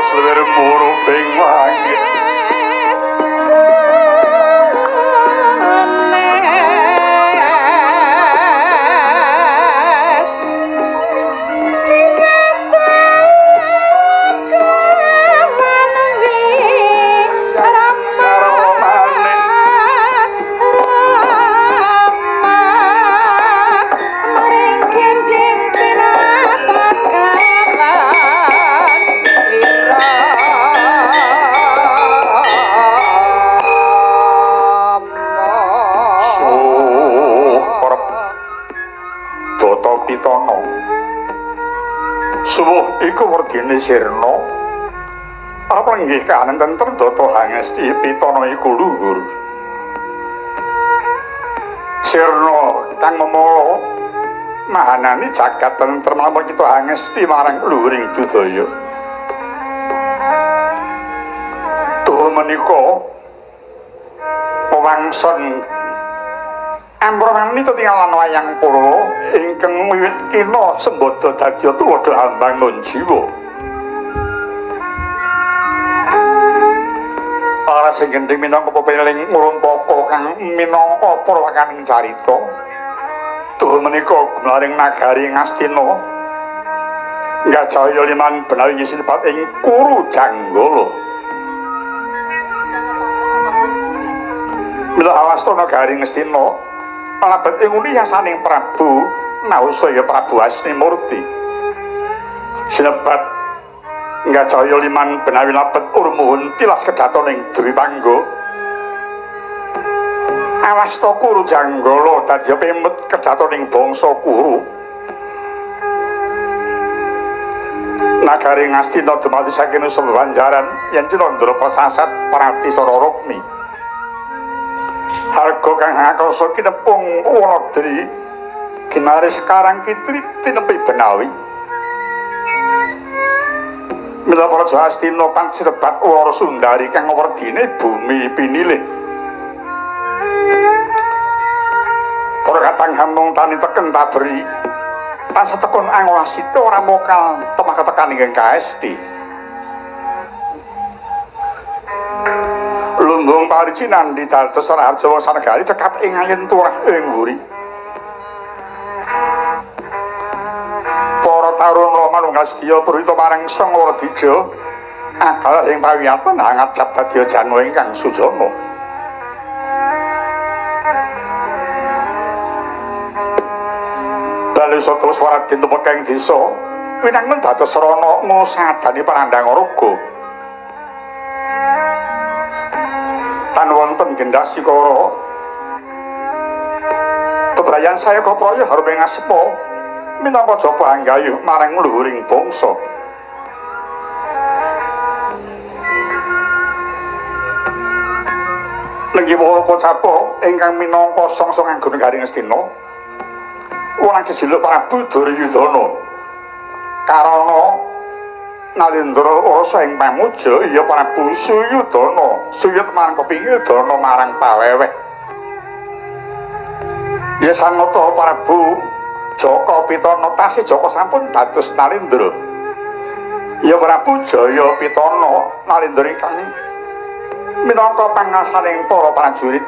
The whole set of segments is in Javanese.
Mas lir muruping langit Pitana. Suwuh iku werdine Sirna. Arep lenggih kahanan tentrem Data Hangesti Pitana iku luhur. Sirna kang memala mahanani jagat tentrem lamun kita hangesti marang luhuring budaya. Tuh menika wangson amrani tetinggalan wayang Purwa ingkang wiwit kina sembada dadya tuladha ambangun jiwa. Para sing gendhing minangka pepeling ngrumpaka kang minangka purwakaning carita. Tuh menika gumaring nagari Ngastina. Gajaya liman benawi sinepat ing Kuru Janggala. Mila awasta nagari Ngastina kalebet ing uniyasaning Prabu Nausaya Prabu Asnimurti. Sinebat Gajaya liman benawi labet urmuhun tilas kedatoning Dritangga. Awasta Kuru Janggala dadi pemut kedatoning bangsa Kuru. Nagari Ngastina dumadi saking Banjaran yen Cinandra Prasasat Pratisara Rukmi. Harga kang akasa kinepung Waladri kinari sekarang kitri tinempi benawi. Mila Praja Astina pansirebat Wara Sundari kang werdine bumi pinilih. Para katang hamung tani teken taberi tansah tekun angolasita ora mokal temah-tekan ing KSD. Lumbung paricinan di dados Raja Sanegari cekap ing ayen turah ing wuri. Para taruna manunggal sedya purita marang Sang Waradija akal ing pawiyatan hangat cap dadya janwa ingkang sujana. Balisa terus waradin tumeka ing desa winangun dados sarana ngusadani parandang raga. Tan wonten Gendhasikara bebrayan saya kapraya haruping asma minangka japa anggayuh marang luhuring bangsa. Lenggih wawa kocapa ingkang minangka sangsa nganggo nagari Ngastina wonang jejuluk Prabu Duryudana karana Nalendra rasa ing pamuja iya Prabu Suyudana suyut marang kepingil dana marang paweweh. Ya sanata Prabu Jaka Pitana tasih Jaka sampun dados Nalendra. Ya Prabu Jaya Pitana Nalendra ingkang minangka pangasaning para prajurit.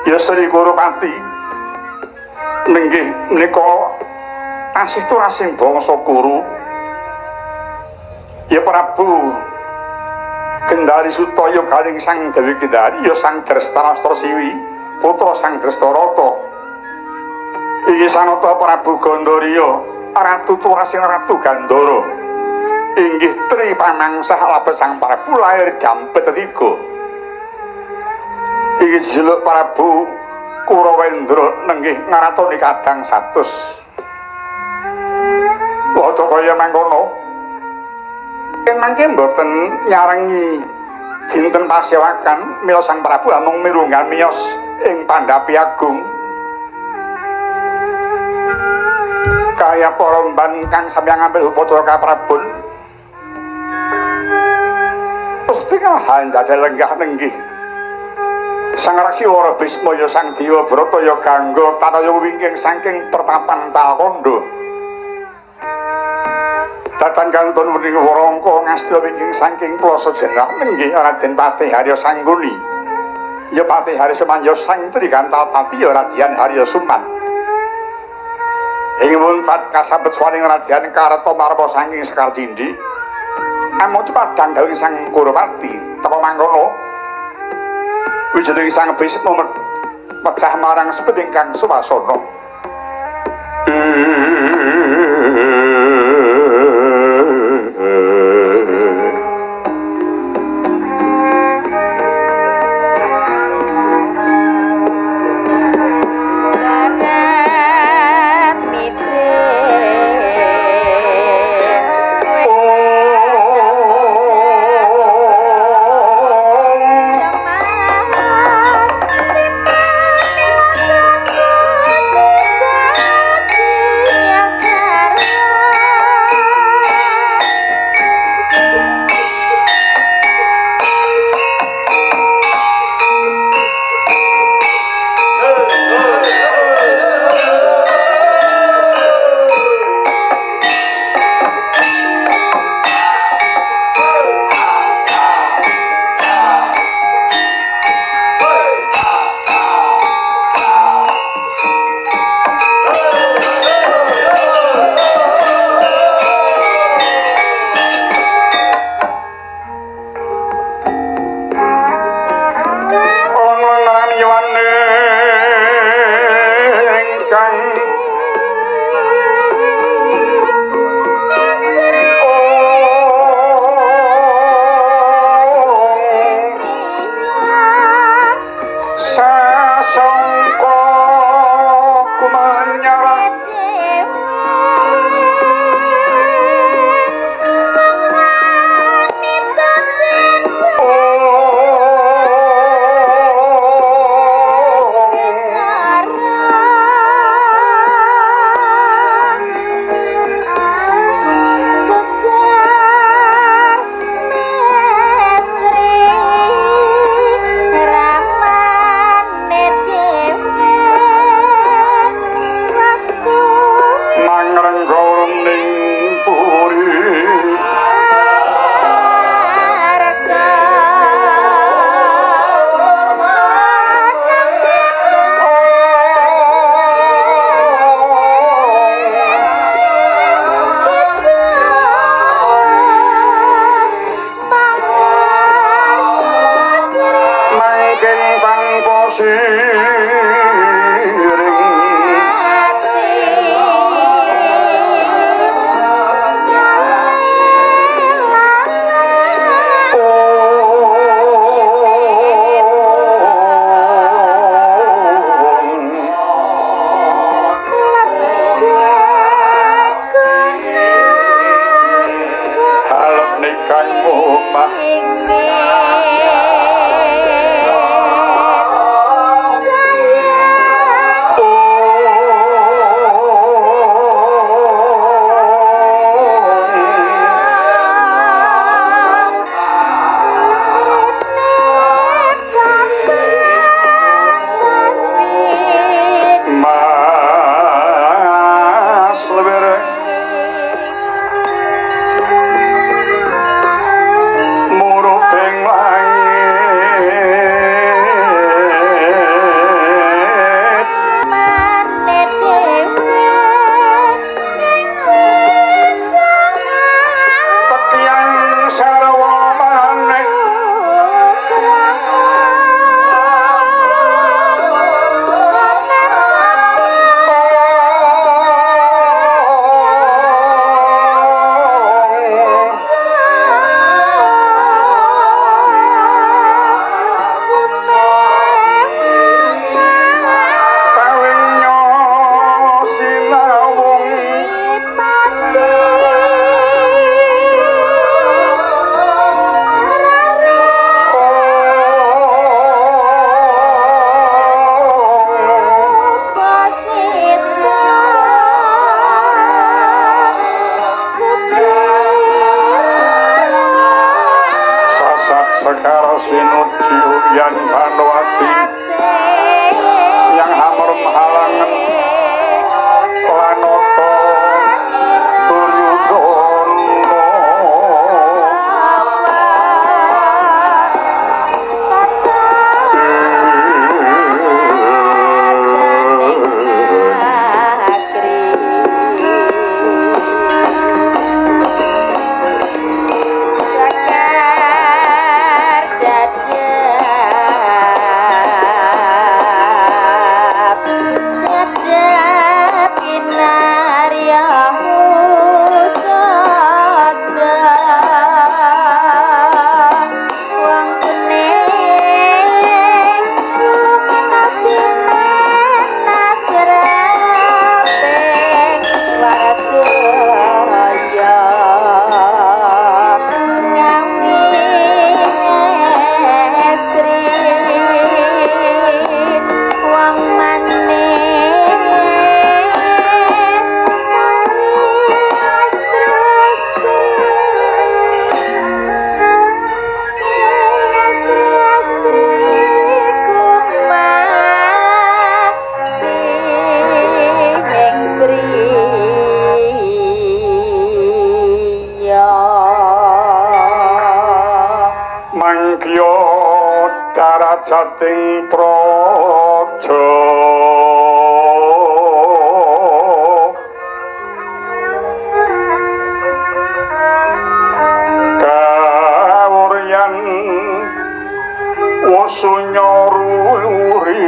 Ya Sri Gurupati nenggih menika tasih turasing bangsa Kuru. Ya Prabu Gendari Sutaya garing Sang Dewi Gendari ya Sang Drestarastra Siwi putra Sang Drestarata. Iki sanata Prabu Gandharya ratu turasing Ratu Gandhara. Inggih tri pamangsah labet Sang Prabu lair jampet tiga. Iki jejuluk Prabu Kurawendra nenggih ngaratoni kadang 100. Wata kaya mangkono ing mangke mboten nyarengi dinten pasewakan mila Sang Prabu amung mirunggan miyos ing Pandhapi Agung. Kaya para mban kang sampeyan ngambil upacara kaprabon mesti kahan jajal lenggah nenggih Sang Raksiwara Bisma ya Sang Dewa Brata ya Gangga tanaya wingking saking pertapan Talkanda. Datan kantun werni warangka ngasta wingking saking plasa jeneng nenggih Raden Patih Harya Sangguni. Ya Patih Harya Semanja Sang Trigantal Pati ya Radian Harya Suman. Ing wonten kasambet swaning Radian Karta Marpa saking Sekar Cindhi. Amung padhang dawuh Sang Gurupati teka mangkono. Wijining Sang Bisma mecah marang sepeding kang suwasana. Darat mijil Sekara sinuju yan Panowati yang hamur halangan lanata Duryudana Darajating praja kawuryan wasunyaruri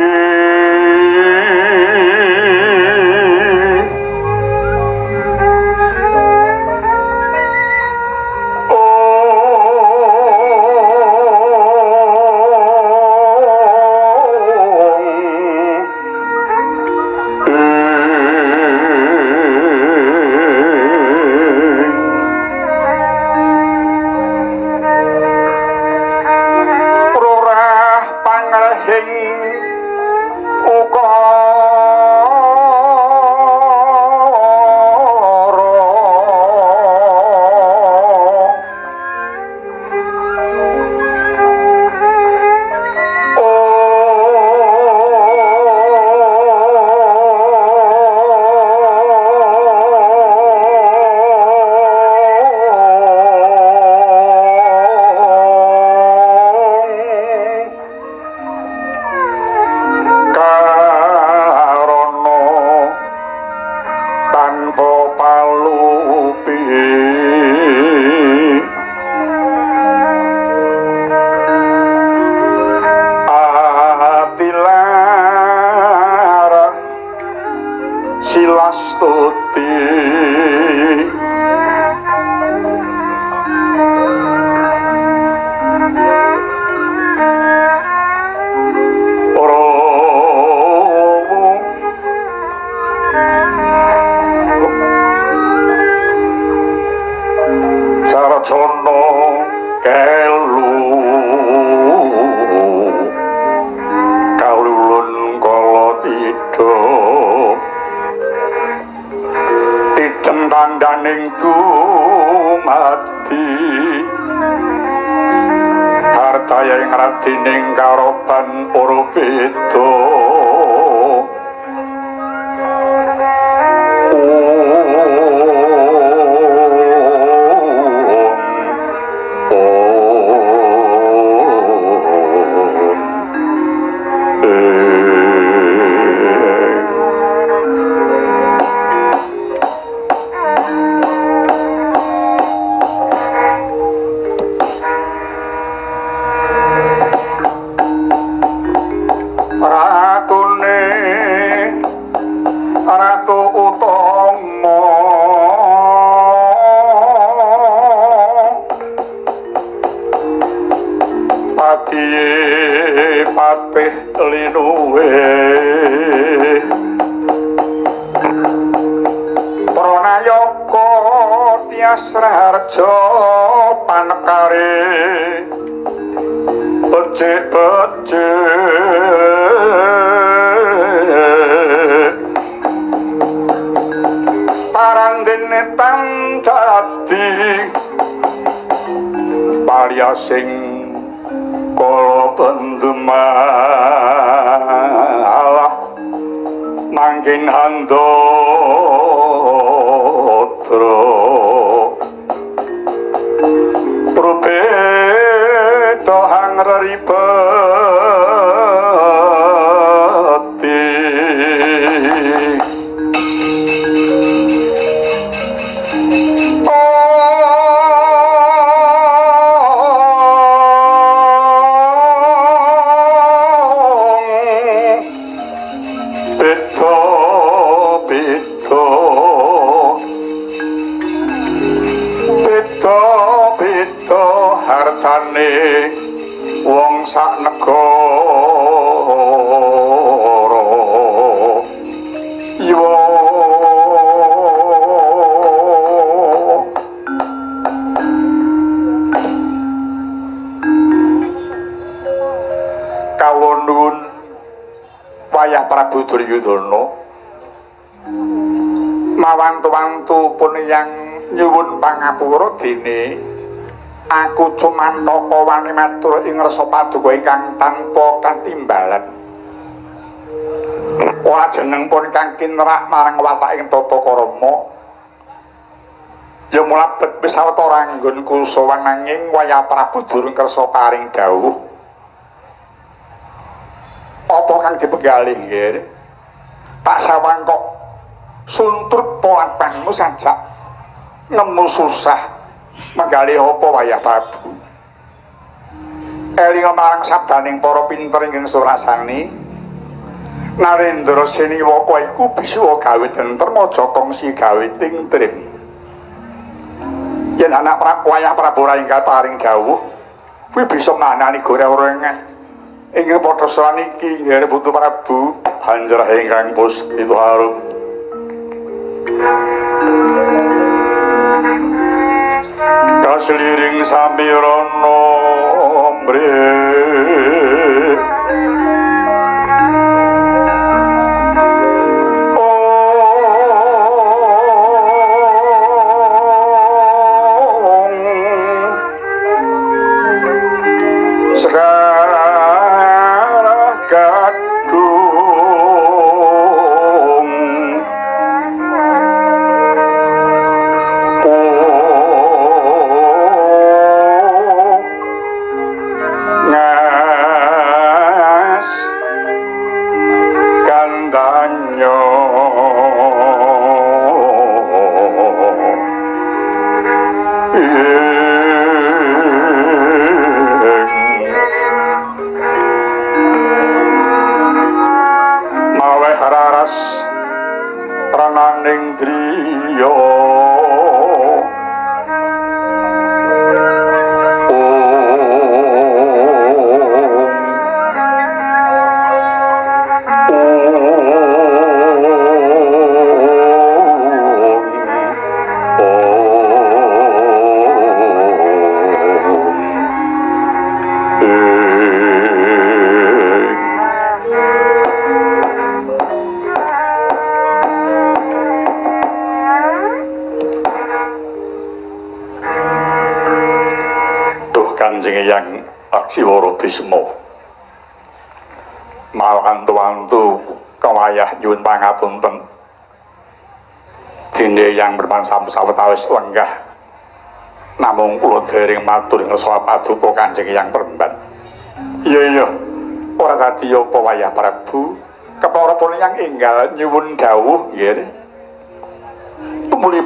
Lastuti Sarjana kelu kalulun kala tida tidem tandhaning dumadi hartaya ing radining karoban ora beda patih linuwe Pranayaka Tyas Raharja panekare becik-becik parandene tan dadi palyasing kala pendemalah mangkin handatra prubeta hangraripati hartane wong sak negara yo kawon nuwun wayah Prabu Duryudana mawantu-wantu pun yang nyuwun pangapura dene aku cumantaka wani matur ing rasa paduka ingkang tanpa katimbalan jeneng pun kang kinrak marang wataking tata krama ya mulabet wis sawetara anggonku sowan nanging wayah Prabu durung kersa paring dawuh apa kang dipenggalih nggih tak sawang kok suntrut polatpanmu sajak nemu susah menggalih apa wayah Prabu eling marang sabdaning para pinter ingkang surasani Narendra Seniwaka iku bisa gawe tentrem aja kongsi gawe tingtrim yen anak wayah Prabu Rainggal paring dawuh kuwi bisa manani goreng-gorengeh ingkang padha saniki nggih Putu Prabu hanjrah ingkang pustitu harum kasliring samirana mrih ning driya yang Aksiwara Bisma mawantu-wantu kawayah nyuwun pangapunten dene yang bermangsa sawetawis lenggah namung kula dereng matur ing saha paduka Kanjeng Hyang Peremban. Iya ora dadi apa wayah Prabu keparapun yang enggal nyuwun dawuh nggih tumuli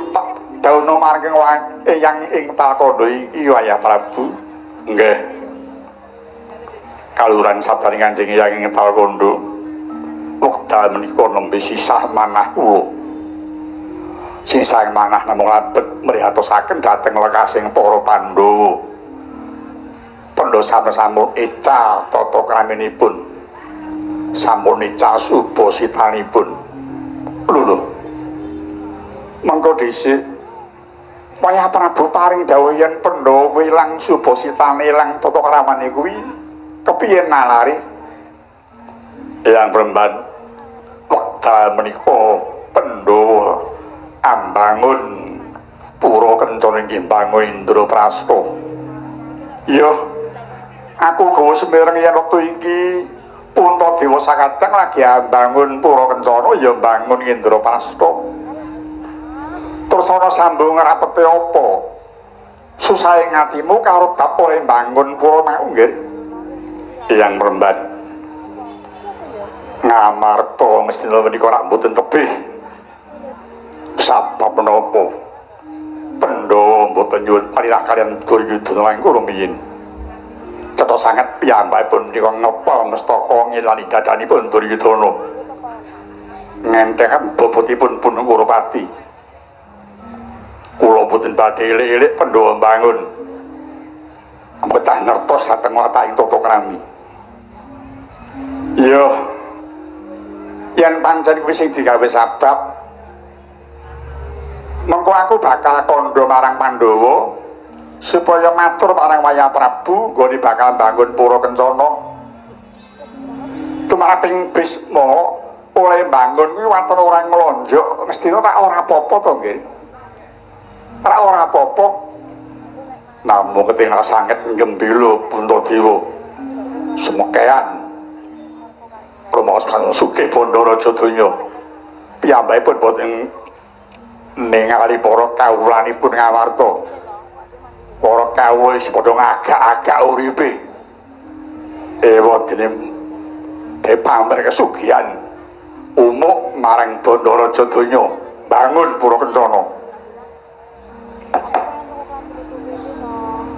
dawuh marang yang ing Palkandha iki wayah Prabu. Nggih. Kaluhuran sabdaning Kanjeng Hyang ing Palkandha wekdal menika nembe sisah manah kula. Sisah manah namung labet mrihatosaken dhateng lekasing para Pandhawa. Pandhawa sampun ecal tata kraminipun. Sampun ecal subasitanipun. Lho. Mengko dhisik wayah Prabu paring dawuh yen Pandhawa kuwi ilang subasitane ilang tata kramane kuwi kepiye nalari Hyang Peremban wekdal menika Pandhawa ambangun pura kencana inggih bangun Indraprastha. Iya aku gawa semereng yen wektu iki Puntadewa sakadang lagi ambangun pura kencana ya bangun Indraprastha. Terus ana sambung ngrapete apa? Susahe ngatimu karo bab oleh bangun pura mau nggih. Hyang Peremban. Ngamarta mesti menika rak mboten tebih. Sabab menapa? Pandhawa mboten nyuwun palilah kaliyan Duryudana lan rumiyin. Cetha sanget piyambakipun menika ngepal mestaka ngilani dadanipun Duryudana. Ngentekan bobotipun pun Kurupati. Kula boten badhe elik-elik Pandhawa bangun. Mbetah ngertos dhateng wataking tata krami. Iya. Yen pancen kuwi sing digawe sabab mengko aku bakal kandha marang Pandhawa supaya matur marang wayah Prabu nggone bakal bangun pura kencana. Tumaraping Bisma oleh bangun kuwi waton ora nglonjok mestine tak ora apa-apa to nggih. Ora apa-apa. Namung ketingal sanget gembila Puntadewa. Semekean. Rumaos kang sugih Bandaraja donya. Piyambakipun boten ningali para kawulanipun ngawarta. Para kawula wis padha ngagak-agak uripe. Ewa dene pamer kesugihan umuk marang Bandaraja donya bangun pura kencana.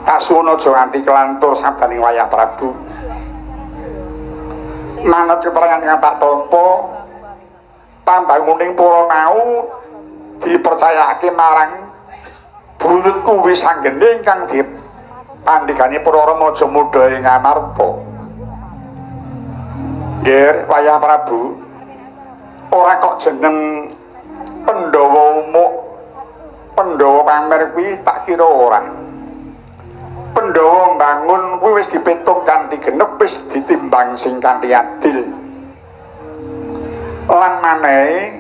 Kasuwun aja nganti kelantur sabdaning wayah Prabu. Manut keterangan yang tak tampa pambanguning pura mau dipercayake marang Buyut kuwi sanggene ingkang dipandhigani para remaja muda ing Ngamarta. Nggih wayah Prabu ora kok jeneng Pandhawa umuk Pandhawa pamer kuwi tak kira ora. Pandhawa mbangun kuwi wis dipitung kanthi genep wis ditimbang sing kanthi adil. Lan maneh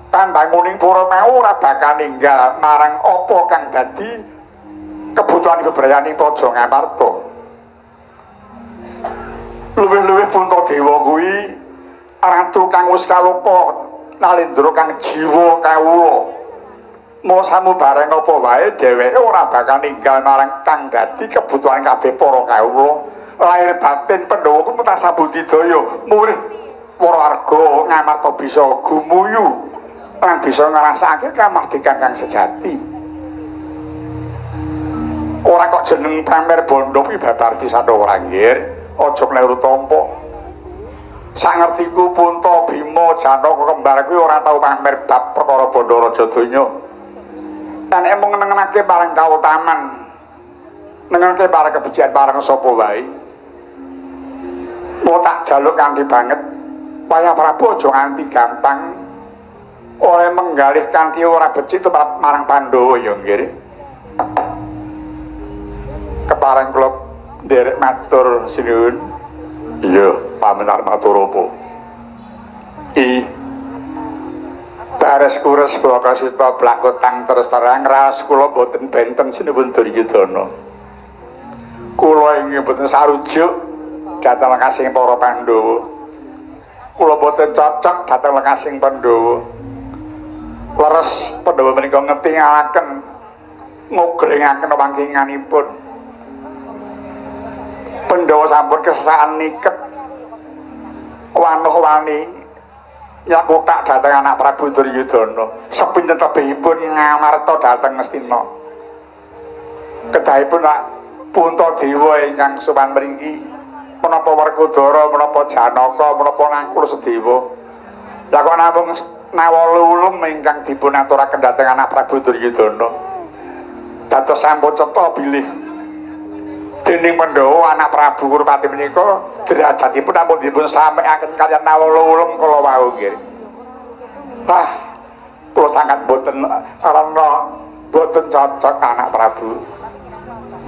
pambanguning pura mau ora bakal ninggal marang apa kang dadi kebutuhan bebrayaning praja Ngamarta. Luwih-luwih Puntadewa kuwi ratu kang wis kalupa nalendra kang jiwa kawula. Mau samu bareng apa wae dheweke ora bakal ninggal marang kang dadi kebutuhan kabeh para kawula. Lahir batin Pandhawa ku mutasa budidaya murih warga Ngamarta bisa gumuyu lan bisa ngrasakake kamardikan kang sejati. Ora kok jeneng pamer bondo kuwi babar pisan ora nggih. Aja kleru tampa. sak ngertiku Punta Bima Janaka kembar kuwi ora tau pamer bab perkara Bandaraja donya. Lan emung nengenake marang kautaman, nengenake marang kebejian marang sapa wae. Mau tak jaluk kanthi banget, supaya Prabu aja nganti gampang oleh menggalih kanthi ora becik itu marang Pandhawa ya nggih. Kepareng kula nderek matur sinuwun. Iya, pamenar matur apa? Bares kures kula kasita blakutang terus terang raos kula boten benten sinuwun Duryudana. Kula ingin boten sarujuk dhateng lekasing para Pandhawa. Kula boten cocok dhateng lekasing Pandhawa. Leres Pandhawa menika ngetingalaken ngogrengaken wangkinganipun. Pandhawa sampun kesesaan niket wanuh-wani nyakutak dhateng anak Prabu Duryudana. Sepinten tebihipun ngamarta dhateng Ngastina. Kedahipun Puntadewa ingkang sowan mriki menapa Werkudara, menapa Janaka, menapa Nangkul Sedewa. Lah kok namung nawala-ulum ingkang dipun aturaken dhateng anak Prabu Duryudana. Dados sampun cetha bilih dening Pandhawa anak Prabu Kurupati menika derajatipun ampun dipun sampeaken kaliyan nawala-ulum kala wau nggih. Kula sangat boten arana boten cocok anak Prabu.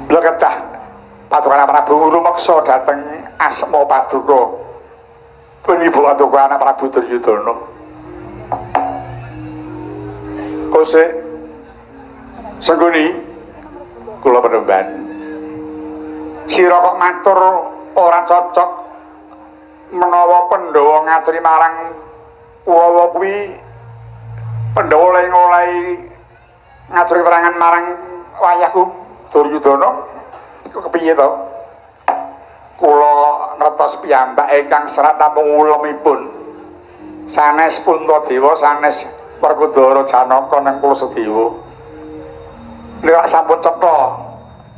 Lha kedah patukan anak Prabu rumeksa dhateng Asma Paduka. Puniku paduka anak Prabu Duryudana. Kose sengguni kula penemban. Sira kok matur ora cocok menawa Pandhawa ngaturi marang Kurawa kuwi Pandhawa oleh ngaturi keterangan marang wayahku Duryudana iku kepiye to? Kula ngertos piyambak ingkang serat namung ulemipun sanes Puntadewa sanes Werkudara Janaka Nangkul Sedewa. Nek sampun cetha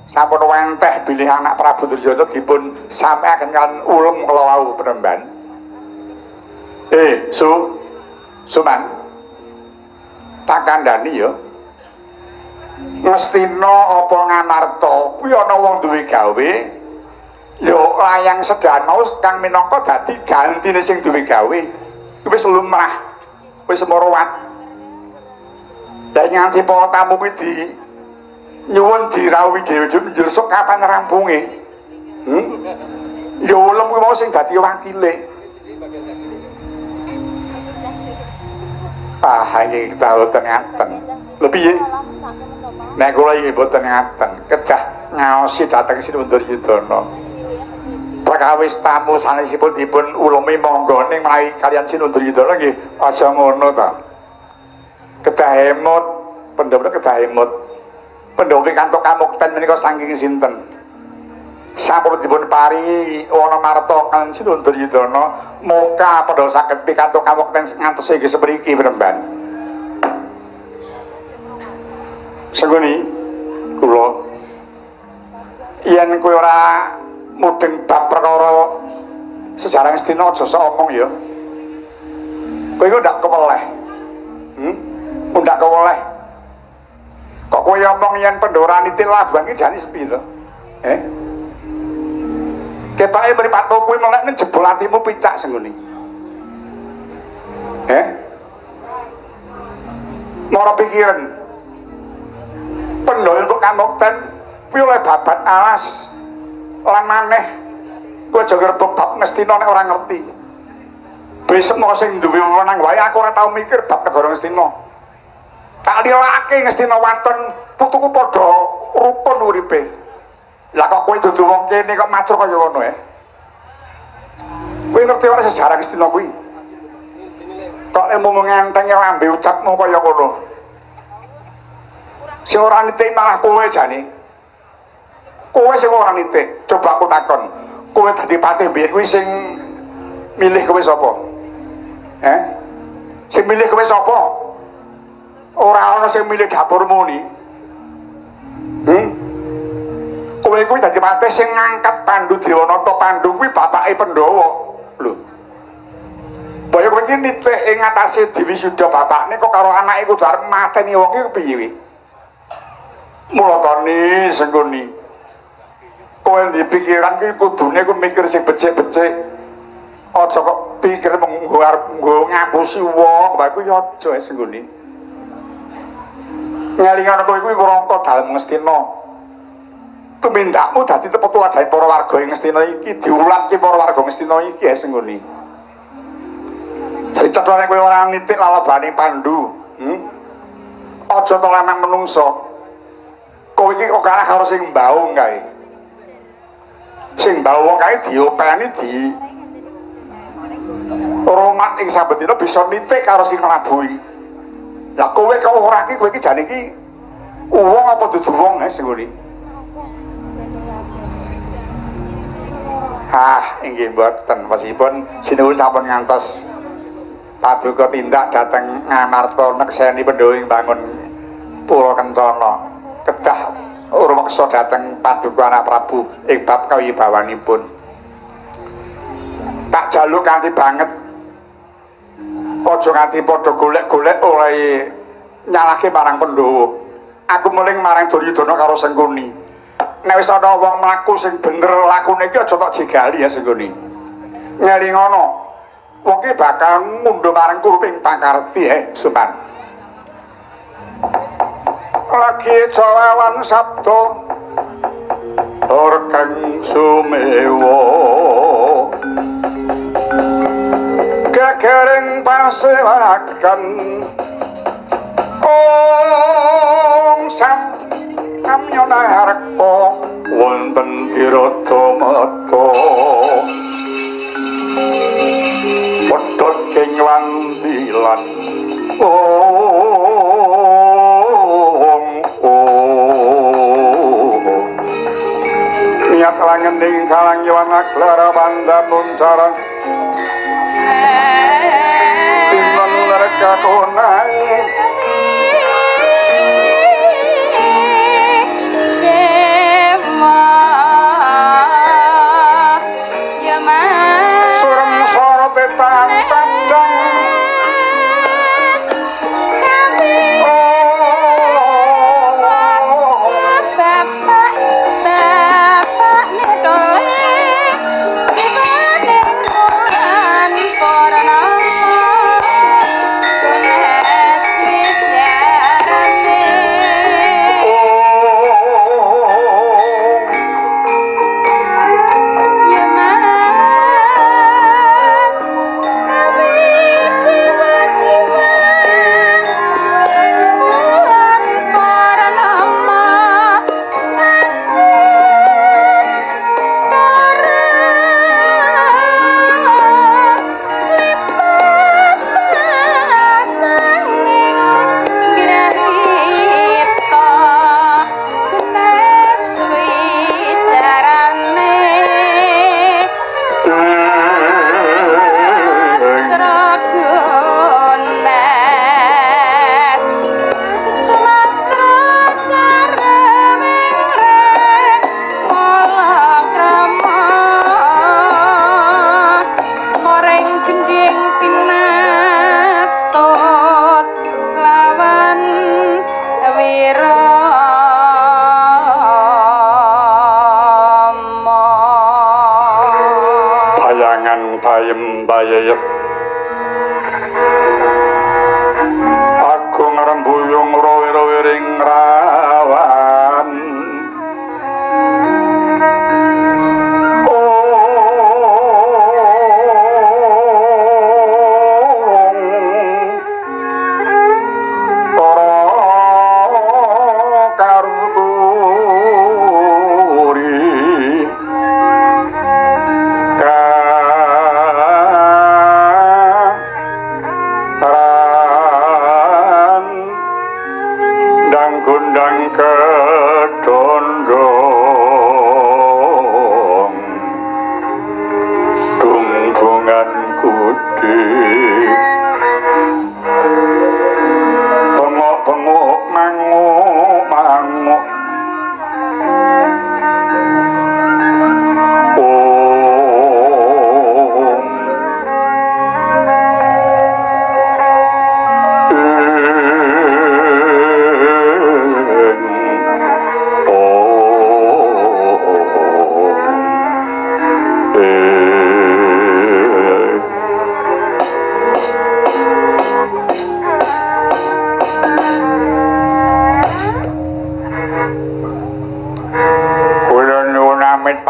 sampun wenteh bilih anak Prabu Duryudana dipun sampeaken kan ulem kala wau penemban. Suman tak kandhani ya. Ngastina apa Ngamarta kuwi ana wong duwe gawe ya layang sedana kang minangka dadi gantine sing duwe gawe. Wis lumrah, wis merowat. Dan nganti para tamu kuwi di nyuwun dirawuhi dhewe-dhewe njur sok kapan rampunge. Ya ulem kuwi mau sing dadi wakile. Hanya kita boten ngaten. Lho piye? Nek kula iki boten ngaten, kedah ngaosi dhateng Sinuwun Duryudana. Perkawis tamu sanesipun dipun ulemi monggo ning menawi kaliyan Sinuwun Duryudana nggih aja ngono ta. Kedah hemut, Pandhawa kedah hemut. Pandhawa pikantuk kamukten menika saking sinten? Sampun dipun paringi wana marta kan Sinuwun Duryudana muka Pandhawa saged pikantuk kamukten ngantos inggih sepriki Pramban. Sengguni kula yen kowe ora mudeng bab perkara sejarah Ngastina aja sok omong ya. Kowe iku ndak keweleh. Ndak keweleh. Kok kowe omong yen Pandhawa nitil Labuhan iki jane sepi to? Ketoke mripatmu kuwi melek ning jebul atimu picak sengguni. Mara pikiran. Pandhawa untuk kamukten kuwi oleh babat alas lan maneh kowe aja ngrebek bab Ngastina nek ora ngerti. Besok mau sing duwe wewenang wae aku ora tau mikir bab negara Ngastina. Tak lilake Ngastina waton putuku padha rukun uripe. Lah kok kowe dudu wong kene kok matur kaya ngono Kowe ngerti ora sejarah Ngastina kuwi? Kok emu ngentenge lambe ucapmu kaya ngono. Sing ora nitik malah kowe jane. Kowe sing ora nitik. Coba aku takon. Kowe dadi patih biyen kuwi sing milih kowe sapa? Sing milih kowe sapa? Ora ana sing milih dapurmu ni. Kowe kuwi dadi patih sing ngangkat Pandhu Dewanata. Pandhu kuwi bapake Pandhawa. Lho. Mbaya kowe iki nitik ing ngatasé Dewi Suda bapakne kok karo anake kudu arep mateni wong iki piye wi? Mulakane Sengguni. Kowe ndi pikiran ki kudune ku mikir sing becik-becik. Aja kok pikir menggo arep ngapusi wong, bae ku ya aja Sengguni. Ngelingan kowe kuwi rangka dalem Ngastina. Tumindakmu dadi tepet tuladhane para warga ing Ngastina iki, diulatke para warga Ngastina iki Sengguni. Jadi cetone kowe ora nitik lalebane Pandhu, aja to lemah menungso. Kowe iki kok kalah karo sing mbaung kae. Sing mbaung kae diopeni di romat ing saben dina bisa nitik karo sing nglabuhi. Lah kowe kok ora iki kowe iki jane iki wong apa dudu wong sing ngene. Inggih mboten pasipun sinuwun sampun ngantos paduka tindak dhateng ngamarta nekseni pendhawa ing bangun Pura Kencana kedah rumeksa dhateng paduka anak Prabu ing bab kawibawanipun. Tak jaluk kanthi banget aja nganti padha golek-golek oleh nyalahke marang Pandhawa. Aku muling marang Duryudana karo Sengkuni. Nek wis ana wong mlaku sing bener lakune iki aja tak jegali ya Sengkuni. Ngelingono wong ki bakal ngundhuh marang kuruping Pakarti Suman. Lagi cawawan sabda Orkang Sumewa Gegereng pasewakan Om Sam Kamyonarko wonten Tirata-mata Wedhot ing wandilan niat langening kalang yuwana klara banda puncara timbang lerka konai surem sorot tetang tandang bayem-bayem agung rembuyung rawe-rawe ring rawan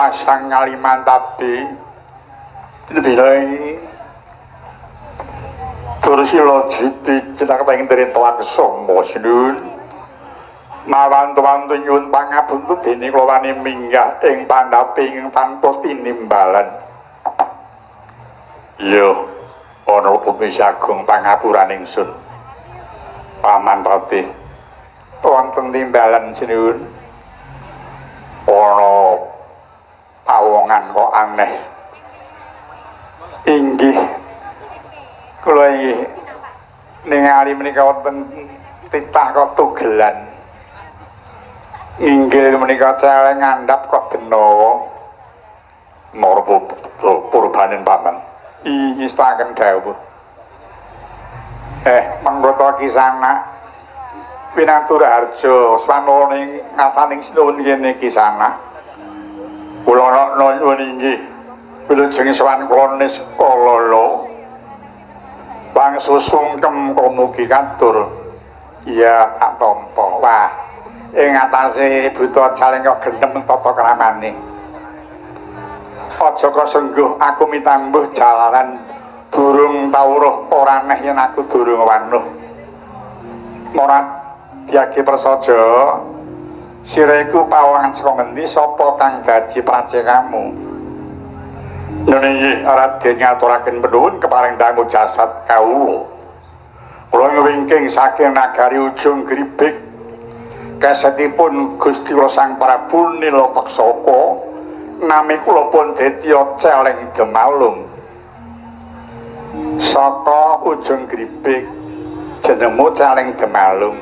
Pasang Kalimantabe dibilai Dursila Jiti cedak teng Tirta Soma Sinun mawan-wantu nyuwun pangapunten dene kula wani minggah ing pandhaping tanpa tinimbalan. Yo ana Bumi Sagung pangapuran ingsun. Paman Patih wonten timbalan sinuwun. Ana pawongan kok aneh. Inggih kula inggih ningali menika wonten titah kok tugelan. Inggih menika celeng ngandhap kok Benawa marpa purbanen paman. Istaken dawuh. Manggota kisana Pinatur Harjo swanana ing ngasaning sinuwun kene kisana. Kula nuwun inggih wilujeng sowan kula Niskalala. Wangsul sungkem kumugi katur. Iya tak tampa. Wah, ing atase buta caleng kok gendhem tata kramane. Aja kok sengguh aku mitambuh jalaran durung tawuruh ora neh yen aku durung wanuh. Morat Diagi Prasaja sireku pawongan saka ngendi sapa kang dadi pracekamu? Nuni Raden ngaturaken penuwun keparing dangu jasad kawula. Kula ngwingking saking nagari Ujung Gribik kasetipun Gusti Kula Sang Prabu Nilotaksaka nami kula pun Detya Celeng Demalung. Saka Ujung Gribik jenengmu Celeng Demalung.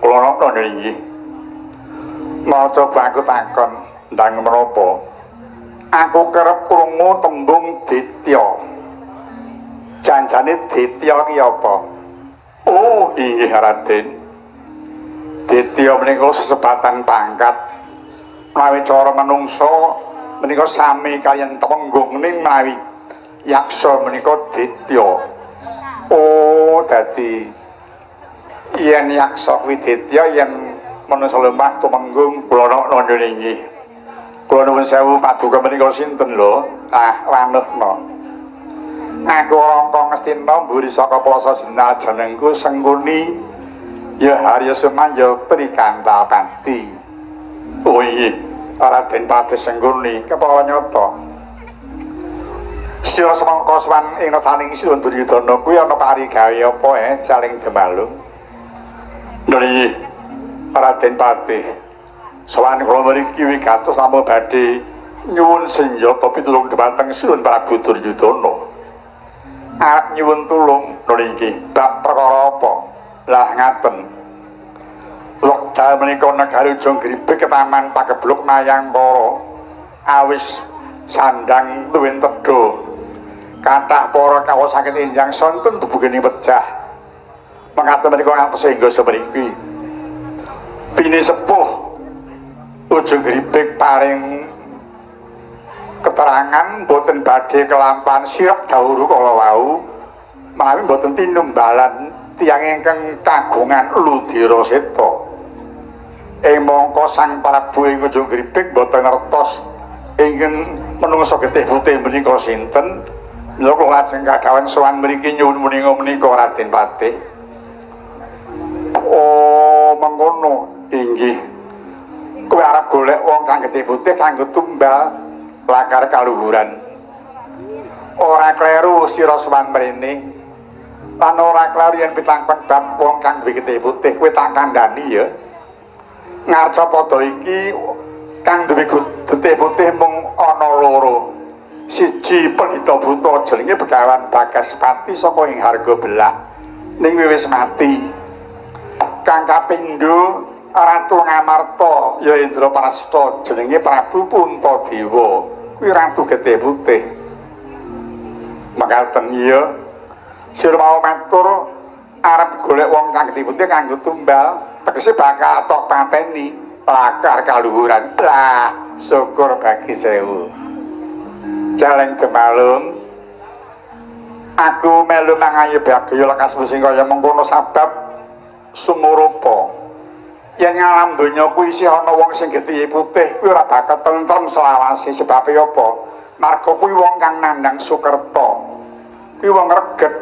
Kula napa nggih. Maca aku takon ndang menapa. Aku kerep krungu tembung Ditya. Janjane Ditya ki apa? Oh, inggih Raden. Ditya menika sesebatan pangkat. Menawi cara manungsa menika sami kaliyan tenggung ning menawi yaksa menika Ditya. Oh, dadi yen yaksa kuwi Ditya yen manungsa lemah tumenggung kula nuwun inggih. Kula nuwun sewu paduka menika sinten lho? Ah, wanuhna. Aku Rangka Ngastina mburi saka Plasa Jenal jenengku Sengkuni. Ya Harya Sumanja Trikanta Pati. Oh iya, Raden Patih Sengkuni kepala nyata. Sira semangka swan ing rasaning Sinuwun Duryudana kuwi ana parigawe apa Celeng Demalung? Nggih, Raden Patih. Sowan kula mriki wigatos namung badhe nyuwun senjata pitulung dhumateng Sinuwun Prabu Duryudana. Arep nyuwun tulung nggih, bab perkara apa? Lah ngaten. Wekdal menika negari Ujung Gribik ketaman pagebluk Nayangkara. Awis sandang tuwin tedha. Kathah para kawula saged enjang sonten tubuhing pecah. Mengatakan menika ngantos sehingga semriki pini sepuh Ujung Gribik paring keterangan boten badhe kelampahan sirep dahulu kala wau menawi boten tinumbalan tiyang ingkang kagungan Ludira Seta. Ing mangka Sang Prabu ing Ujung Gribik boten ngertos ingkang menungso getih putih menika sinten. Lha kula lajeng kagawan sowan mriki nyuwun menika Raden Patih. Oh, mengkono inggih. Kowe arep golek wong kang getih putih kanggo tumbal lakar kaluhuran. Ora kleru sira sowan mrene. Lan ora kleru yen pitangkon bab wong kang duwe getih putih kowe tak kandhani ya. Ngarca padha iki kang duwe getih putih mung ana loro. Siji Pendhita Buta jenenge Begawan Bagaspati saka ing Hargabelah ning wis mati. Kang kapindho Ratu Ngamarta ya Indra Prasta jenenge Prabu Puntadewa kuwi ratu getih putih. Mekaten iya sira mau matur arep golek wong kang getih putih kanggo tumbal tegese bakal tok pateni lakar kaluhuran. Lah syukur bagi sewu. Celeng Demalung aku melu mangayu bagya lekas musing kaya mengkono sabab sumurupa yen ngalam donya kuwi isih ana wong sing getih putih kuwi ora bakal tentrem selawase sebab apa marga kuwi wong kang nandhang sukerta kuwi wong reget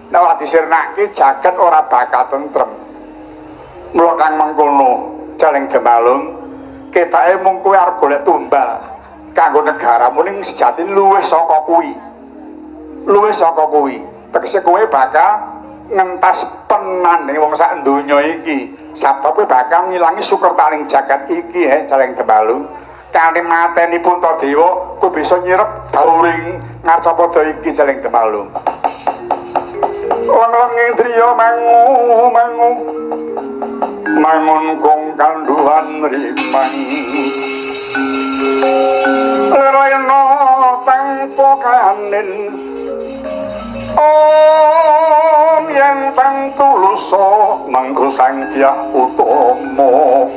nek ora disirnake jagat ora bakal tentrem mula kang mengkono Jaling Demalung ketake mung kowe arep golek tumbal kanggo negaramu ning sejatine luwih saka kuwi tegese kowe bakal ngentas penane wong sak donya iki sebab kowe bakal ngilangi sukertaning jagat iki Jaling Demalung kanthi mateni Puntadewa kowe bisa nyirep dauring Ngarcapada iki Jaling Demalung wong-wong driya mangun kong kanduhan rimang lerayana tangpo kanin om yang tang tuluso mangko sang Dyah Utama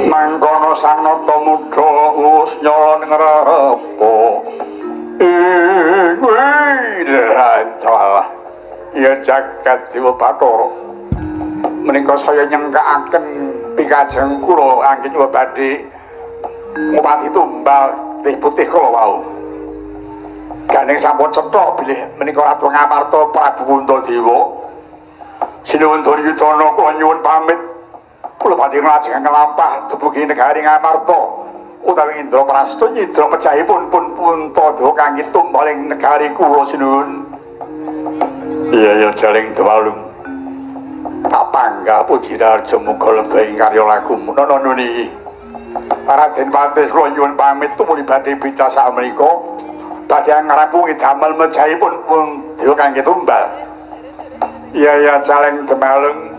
mangkono sang nata muda wis nyala ning repa salah ya jagat Dewa Bathara menika saya nyengkakaken pikajeng kula anggen kula badhe ngupati tumbal teh putih kula wau gandeng sampun cetha bilih menika Ratu Ngamarta Prabu Puntadewa sinuwun Duryudana kula nyuwun pamit kula badhe nglajengaken nglampah dubugi negari Ngamarta utawi Indraprasta nyidra pejahipun Puntadewa kangge tumbaling negari kula sinuwun iya Jaling Demalung tak panggah puji darja muga lebih karya lagumu nono nuni Raden Patih kula nyuwun pamit tumuli badhe bicara sak menika badhe ngrampungi damel mejahipun Puntadewa kangge tumbal iya Jaling Demalung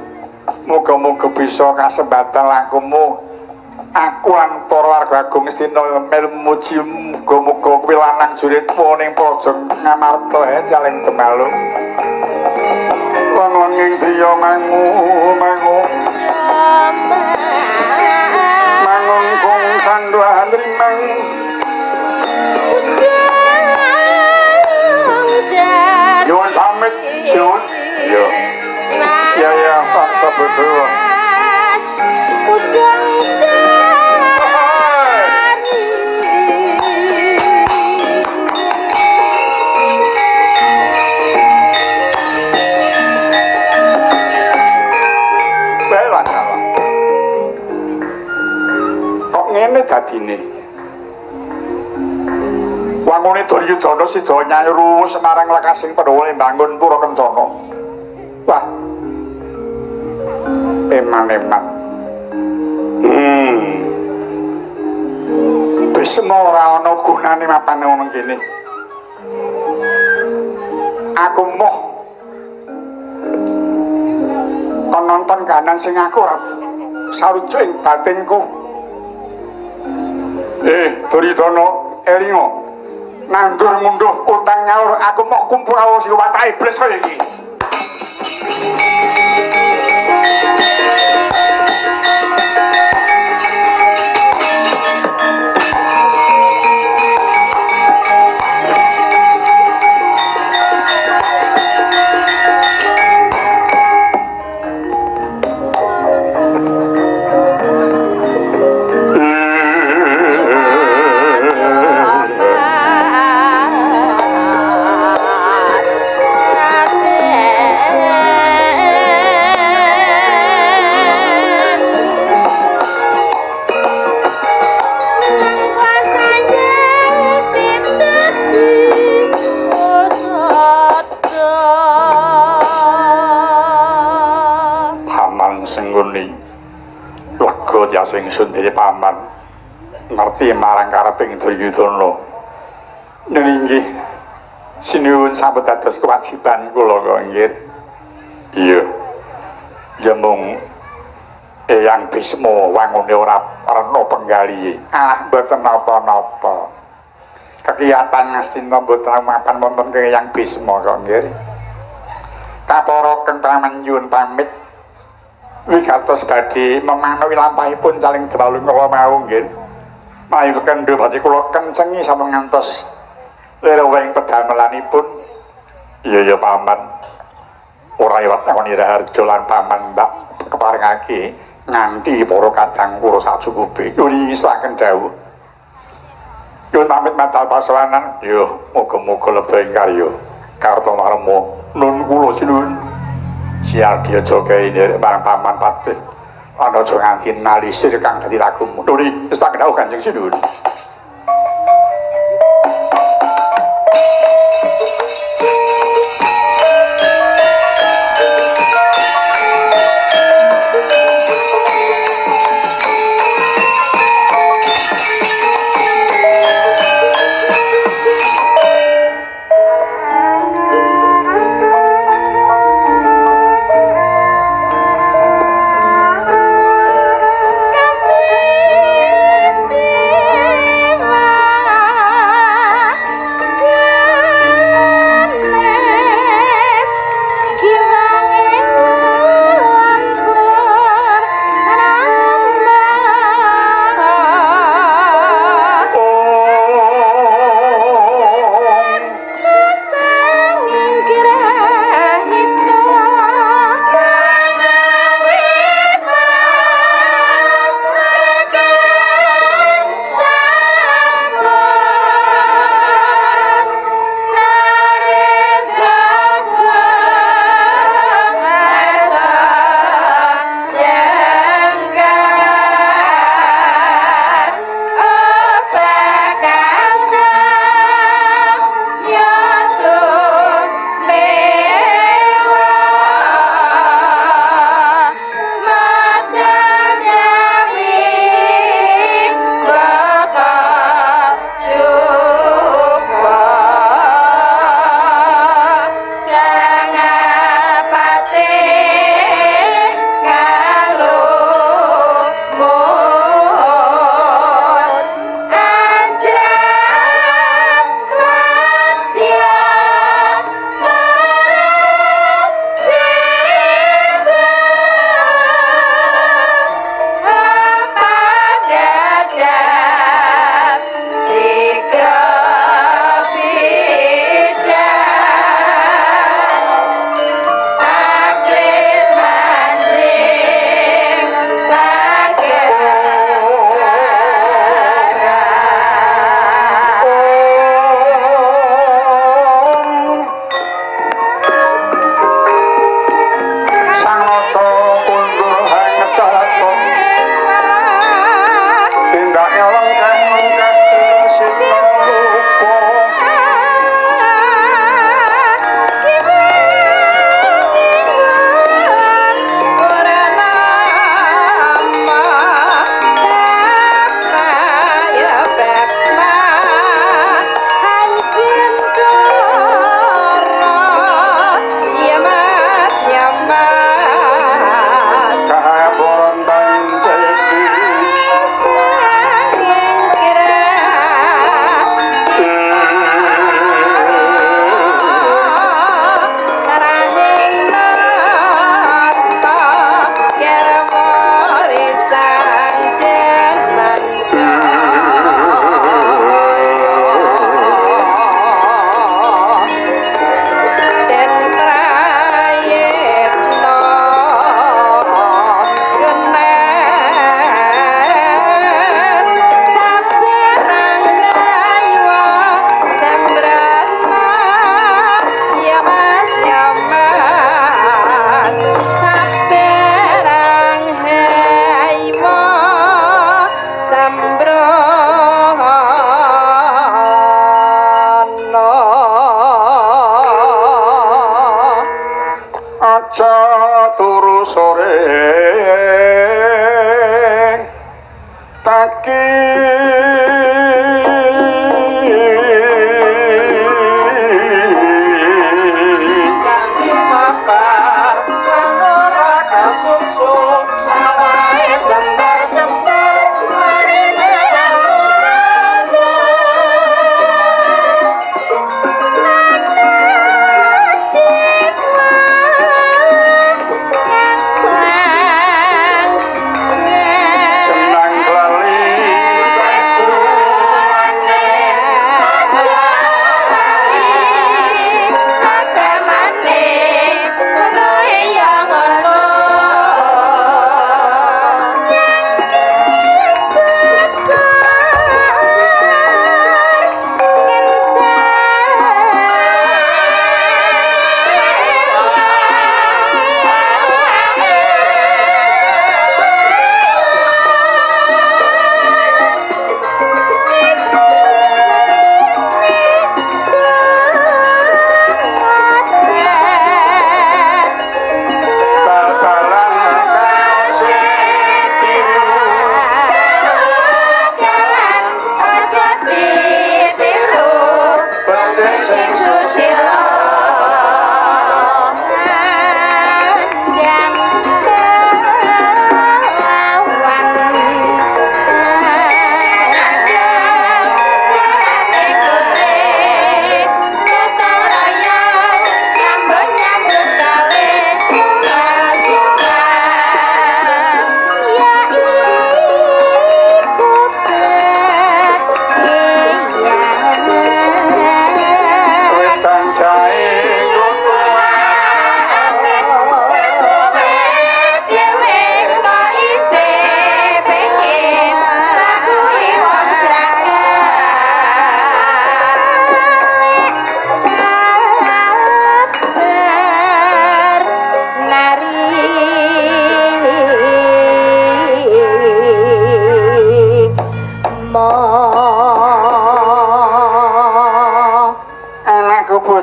muga-muga bisa kasembatan lakumu aku lan para warga Agung Astina melu muji muga-muga kowe lanang juritmu ning praja Ngamarta Jaling Demalung wong ing driya mangun kong kanduhan rimang nyuwun pamit nyuwun ya Pak Sabedara ngene dadine wangune Duryudana sida nyayru Semarang lekasing Pandhawa mbangun Pura Kencana wah eman-eman Bisma ora ana gunane mapan ngono kene aku moh kon nonton kahanan sing aku ora sarujuk ing batinku Duryudana elinga nandur ngunduh utang nyaur aku mau kumpul sing watake iblis kaya iki sing ingsun dene paman ngerti marang kareping Duryudana nggih sinuwun sampun dados kewajiban kula kok nggih iya mung Eyang Bisma wangune ora rena penggali mboten napa-napa kegiatan Ngastina mboten mapan wonten ke Eyang Bisma kok nggih kapara keng nyuwun pamit wigatos badhe memanawi lampahipun Jaling Demalung kula mau nggih. Mayu kendho badhe kula kencengi sampun ngantos lirewing pedamelanipun. Iya paman. Ora liwat takon Iraharja lan paman Mbak keparing mirengake nganti para kadang kula sacukupe. Yuri saken dawuh. Yo pamit matal pasawanan, yo muga-muga lebih karya Kartomarma nun kula sinuwun. Sial dia aja ini barang paman patih. Ana aja nganti nalisir kang dadi lagumu. Nuri wis tak dawuh Kanjeng Sinuwun.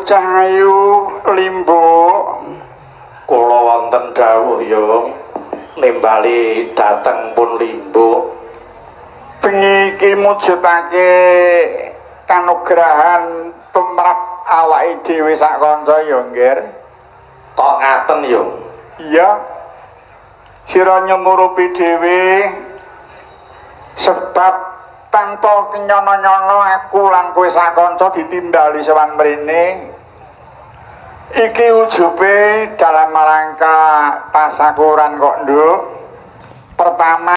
bocah ayu Limbo. Kula wonten dawuh ya nimbali dateng pun Limbo. Bengi iki mujudake kanugrahan tumrap awake dhewe sak kanca ya, Ngger. Kok ngaten ya? Iya. Sira nyumurupi dhewe sebab tanpa kenyono-nyono aku lan kowe sak kanca ditimbali sowan mrene. Iki ujube dalam rangka tasakuran kok, Nduk. Pertama